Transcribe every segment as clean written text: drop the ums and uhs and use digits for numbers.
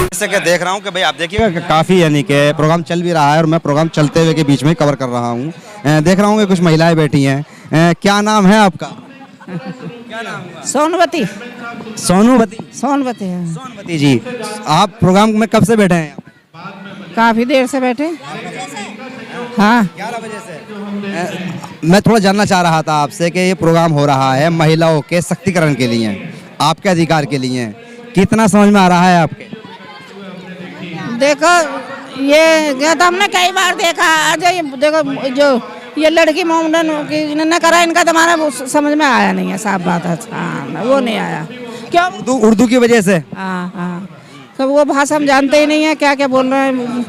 जैसे कि देख रहा हूँ कि भाई आप देखिएगा कि काफ़ी यानी कि प्रोग्राम चल भी रहा है और मैं प्रोग्राम चलते हुए के बीच में कवर कर रहा हूँ। देख रहा हूँ कि कुछ महिलाएं बैठी हैं। क्या नाम है आपका? क्या नाम है? सोनवती। सोनूवती। सोनवती है। सोनवती जी, आप प्रोग्राम में कब से बैठे हैं? काफी देर से बैठे। हाँ 11 बजे से। मैं थोड़ा जानना चाह रहा था आपसे कि ये प्रोग्राम हो रहा है महिलाओं के सशक्तिकरण के लिए, आपके अधिकार के लिए, कितना समझ में आ रहा है आपके? देखो ये तो हमने कई बार देखा। आज ये देखो जो ये लड़की मोमडन की न करा, इनका तो हमारा वो समझ में आया नहीं है। साफ बात है। हाँ वो नहीं आया। क्यों? उर्दू की वजह से। हाँ हाँ, तो वो भाषा हम जानते ही नहीं है क्या क्या बोल रहे हैं।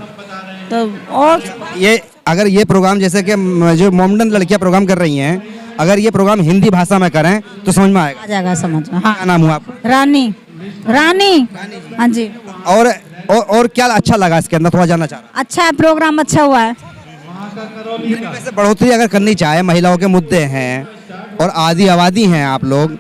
तो और ये अगर ये प्रोग्राम जैसे कि जो मोमडन लड़कियां प्रोग्राम कर रही हैं, अगर ये प्रोग्राम हिंदी भाषा में करें तो समझ में आएगा? आ जाएगा समझ में। हाँ। क्या नाम हुआ आपका? रानी। रानी। हाँ जी। और क्या अच्छा लगा इसके अंदर, थोड़ा जानना चाह रहा अच्छा है, प्रोग्राम अच्छा हुआ है। हूं। वैसे बढ़ोतरी अगर करनी चाहे, महिलाओं के मुद्दे हैं और आधी आबादी हैं आप लोग,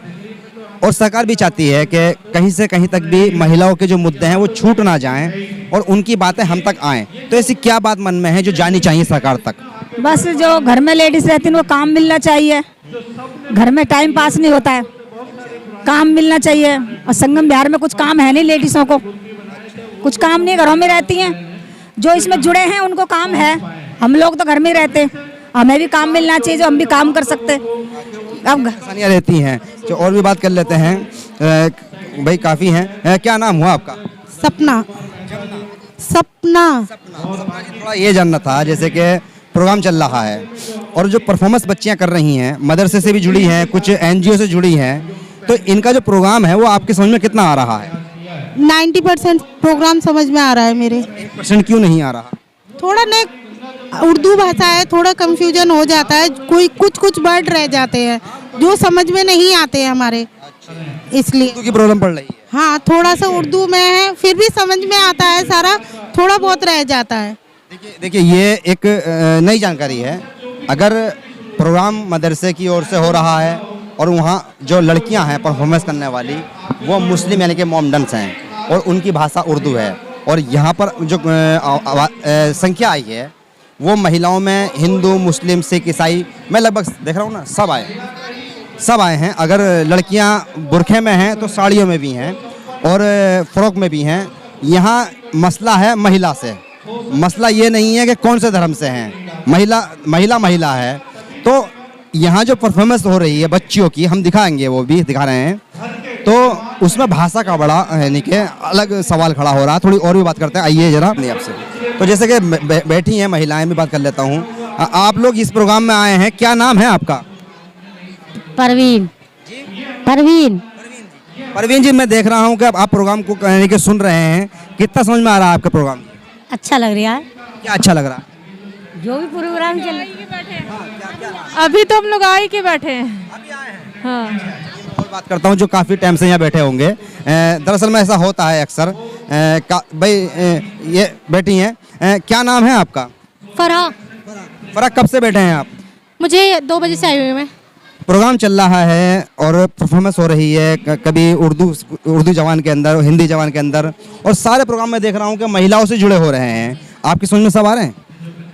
और सरकार भी चाहती है कि कहीं से कहीं तक भी महिलाओं के जो मुद्दे हैं वो छूट ना जाएं और उनकी बातें हम तक आएं, तो ऐसी क्या बात मन में है जो जानी चाहिए सरकार तक? बस जो घर में लेडीज रहती हैं वो काम मिलना चाहिए। घर में टाइम पास नहीं होता है, काम मिलना चाहिए। और संगम बिहार में कुछ काम है नहीं, लेडीज़ों को कुछ काम नहीं, घरों में रहती हैं। जो इसमें जुड़े हैं उनको काम है, हम लोग तो घर में ही रहते हैं। हमें भी काम मिलना चाहिए जो हम भी काम कर सकते। अब परेशानियाँ रहती हैं, तो और भी बात कर लेते हैं। भाई काफ़ी हैं। क्या नाम हुआ आपका? सपना। सपना। थोड़ा ये जानना था, जैसे कि प्रोग्राम चल रहा है और जो परफॉर्मेंस बच्चियां कर रही हैं, मदरसे से भी जुड़ी हैं, कुछ एनजीओ से जुड़ी हैं, तो इनका जो प्रोग्राम है वो आपके समझ में कितना आ रहा है? 90% प्रोग्राम समझ में आ रहा है मेरे। 1% क्यों नहीं आ रहा? थोड़ा न उर्दू भाषा है, थोड़ा कंफ्यूजन हो जाता है। कोई कुछ वर्ड रह जाते हैं जो समझ में नहीं आते हैं हमारे, इसलिए उर्दू की प्रॉब्लम पड़ रही है। हाँ थोड़ा सा उर्दू में है, फिर भी समझ में आता है सारा, थोड़ा बहुत रह जाता है। देखिए ये एक नई जानकारी है। अगर प्रोग्राम मदरसे की ओर से हो रहा है और वहाँ जो लड़कियाँ हैं परफॉर्मेंस करने वाली वो मुस्लिम यानी कि मोमडन्स हैं और उनकी भाषा उर्दू है, और यहाँ पर जो संख्या आई है वो महिलाओं में हिंदू, मुस्लिम, सिख, ईसाई, मैं लगभग देख रहा हूँ ना, सब आए हैं। अगर लड़कियाँ बुरखे में हैं तो साड़ियों में भी हैं और फ्रॉक में भी हैं। यहाँ मसला है महिला से, मसला ये नहीं है कि कौन से धर्म से हैं। महिला है। तो यहाँ जो परफॉर्मेंस हो रही है बच्चियों की, हम दिखाएंगे, वो भी दिखा रहे हैं, तो उसमें भाषा का बड़ा यानी कि अलग सवाल खड़ा हो रहा है। थोड़ी और भी बात करते हैं, आइए जरा नहीं आपसे। तो जैसे कि बैठी हैं महिलाएं, भी बात कर लेता हूँ। आप लोग इस प्रोग्राम में आए हैं, क्या नाम है आपका? परवीन। परवीन। परवीन जी, मैं देख रहा हूँ कि आप प्रोग्राम को यानी कि सुन रहे हैं, कितना समझ में आ रहा है आपका प्रोग्राम? अच्छा लग रहा है। क्या अच्छा लग रहा है? जो भी प्रोग्राम चल अभी तो हम लोग आई के बैठे हैं। हाँ। और बात करता हूँ जो काफ़ी टाइम से यहाँ बैठे होंगे। दरअसल में ऐसा होता है अक्सर। भाई ये बैठी हैं, क्या नाम है आपका? फराह। फराह, कब से बैठे हैं आप? मुझे 2 बजे से आई हुई मैं। प्रोग्राम चल रहा है और परफॉर्मेंस हो रही है, कभी उर्दू जवान के अंदर, हिंदी जवान के अंदर, और सारे प्रोग्राम में देख रहा हूँ कि महिलाओं से जुड़े हो रहे हैं। आपकी समझ में सब आ रहे हैं?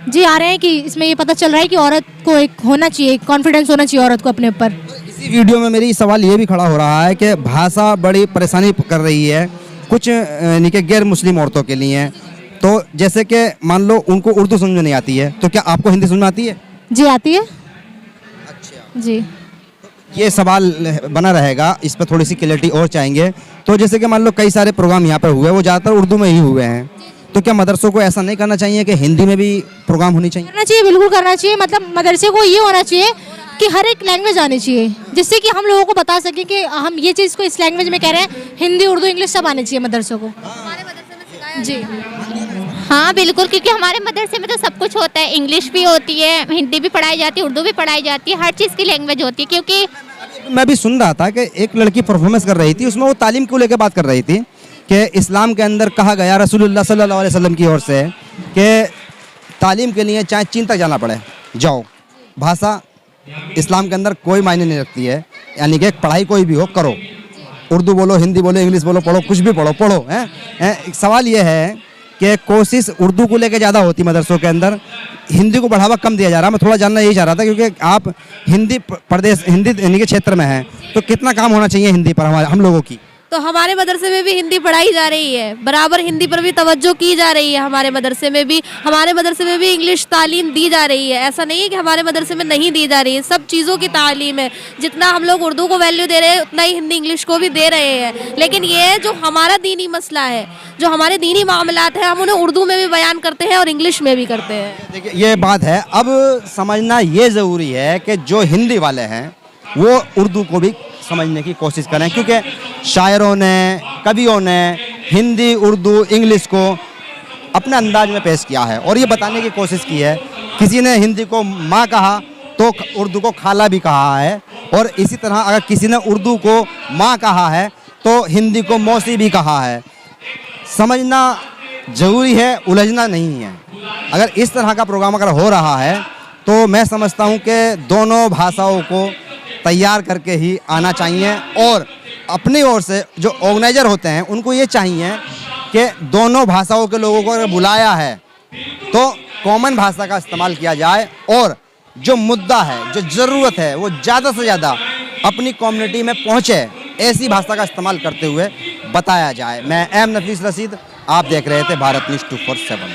जी आ रहे हैं कि इसमें ये पता चल रहा है कि औरत को एक होना चाहिए, कॉन्फिडेंस होना चाहिए औरत को अपने ऊपर। इसी वीडियो में मेरी सवाल ये भी खड़ा हो रहा है कि भाषा बड़ी परेशानी कर रही है कुछ यानी कि गैर मुस्लिम औरतों के लिए। तो जैसे कि मान लो उनको उर्दू समझ में नहीं आती है, तो क्या आपको हिंदी समझ में आती है? जी आती है। अच्छा जी, ये सवाल बना रहेगा, इस पर थोड़ी सी क्लैरिटी और चाहेंगे। तो जैसे कि मान लो कई सारे प्रोग्राम यहाँ पर हुए, वो ज़्यादातर उर्दू में ही हुए हैं, तो क्या मदरसों को ऐसा नहीं करना चाहिए कि हिंदी में भी प्रोग्राम होनी चाहिए? करना चाहिए, बिल्कुल करना चाहिए। मतलब मदरसे को ये होना चाहिए कि हर एक लैंग्वेज आनी चाहिए, जिससे कि हम लोगों को बता सकें कि हम ये चीज़ को इस लैंग्वेज में कह रहे हैं। हिंदी, उर्दू, इंग्लिश सब आने चाहिए मदरसों को। हमारे मदरसे में सिखाया जी हाँ बिल्कुल, क्योंकि हमारे मदरसे में तो सब कुछ होता है। इंग्लिश भी होती है, हिंदी भी पढ़ाई जाती है, उर्दू भी पढ़ाई जाती है, हर चीज़ की लैंग्वेज होती है। क्योंकि मैं भी सुन रहा था कि एक लड़की परफॉर्मेंस कर रही थी, उसमें वो तालीम को लेकर बात कर रही थी कि इस्लाम के अंदर कहा गया रसूलुल्लाह सल्लल्लाहु अलैहि वसल्लम की ओर से कि तालीम के लिए चाहे चीन तक जाना पड़े जाओ, भाषा इस्लाम के अंदर कोई मायने नहीं रखती है, यानी कि पढ़ाई कोई भी हो करो। उर्दू बोलो, हिंदी बोलो, इंग्लिश बोलो, पढ़ो, कुछ भी पढ़ो हैं। एक सवाल ये है कि कोशिश उर्दू को लेकर ज़्यादा होती मदरसों के अंदर, हिंदी को बढ़ावा कम दिया जा रहा है। मैं थोड़ा जानना यही चाह रहा था, क्योंकि आप हिंदी प्रदेश, हिंदी के क्षेत्र में हैं, तो कितना काम होना चाहिए हिंदी पर हम लोगों की? तो हमारे मदरसे में भी हिंदी पढ़ाई जा रही है, बराबर हिंदी पर भी तवज्जो की जा रही है। हमारे मदरसे में भी इंग्लिश तालीम दी जा रही है। ऐसा नहीं है कि हमारे मदरसे में नहीं दी जा रही है, सब चीज़ों की तालीम है। जितना हम लोग उर्दू को वैल्यू दे रहे हैं, उतना ही हिंदी इंग्लिश को भी दे रहे हैं। लेकिन ये जो हमारा दीनी मसला है, जो हमारे दीनी मामलात हैं, हम उन्हें उर्दू में भी बयान करते हैं और इंग्लिश में भी करते हैं। देखिए ये बात है, अब समझना ये ज़रूरी है कि जो हिंदी वाले हैं वो उर्दू को भी समझने की कोशिश करें, क्योंकि शायरों ने, कवियों ने हिंदी, उर्दू, इंग्लिश को अपने अंदाज में पेश किया है और ये बताने की कोशिश की है। किसी ने हिंदी को माँ कहा तो उर्दू को खाला भी कहा है, और इसी तरह अगर किसी ने उर्दू को माँ कहा है तो हिंदी को मौसी भी कहा है। समझना ज़रूरी है, उलझना नहीं है। अगर इस तरह का प्रोग्राम अगर हो रहा है तो मैं समझता हूँ कि दोनों भाषाओं को तैयार करके ही आना चाहिए, और अपनी ओर से जो ऑर्गेनाइजर होते हैं उनको ये चाहिए कि दोनों भाषाओं के लोगों को अगर बुलाया है तो कॉमन भाषा का इस्तेमाल किया जाए, और जो मुद्दा है, जो ज़रूरत है, वो ज़्यादा से ज़्यादा अपनी कम्युनिटी में पहुँचे, ऐसी भाषा का इस्तेमाल करते हुए बताया जाए। मैं एम नफीस रशीद, आप देख रहे थे भारत न्यूज़ 24/7।